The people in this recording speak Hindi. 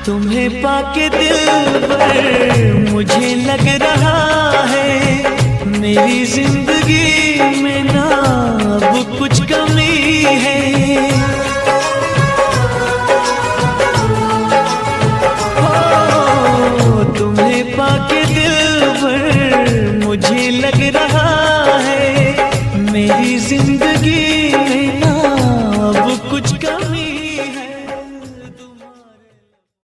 तुम्हें पाके दिल पर मुझे लग रहा है मेरी जिंदगी में ना अब कुछ कमी है। हो तुम्हें पाके दिल पर मुझे लग रहा है मेरी जिंदगी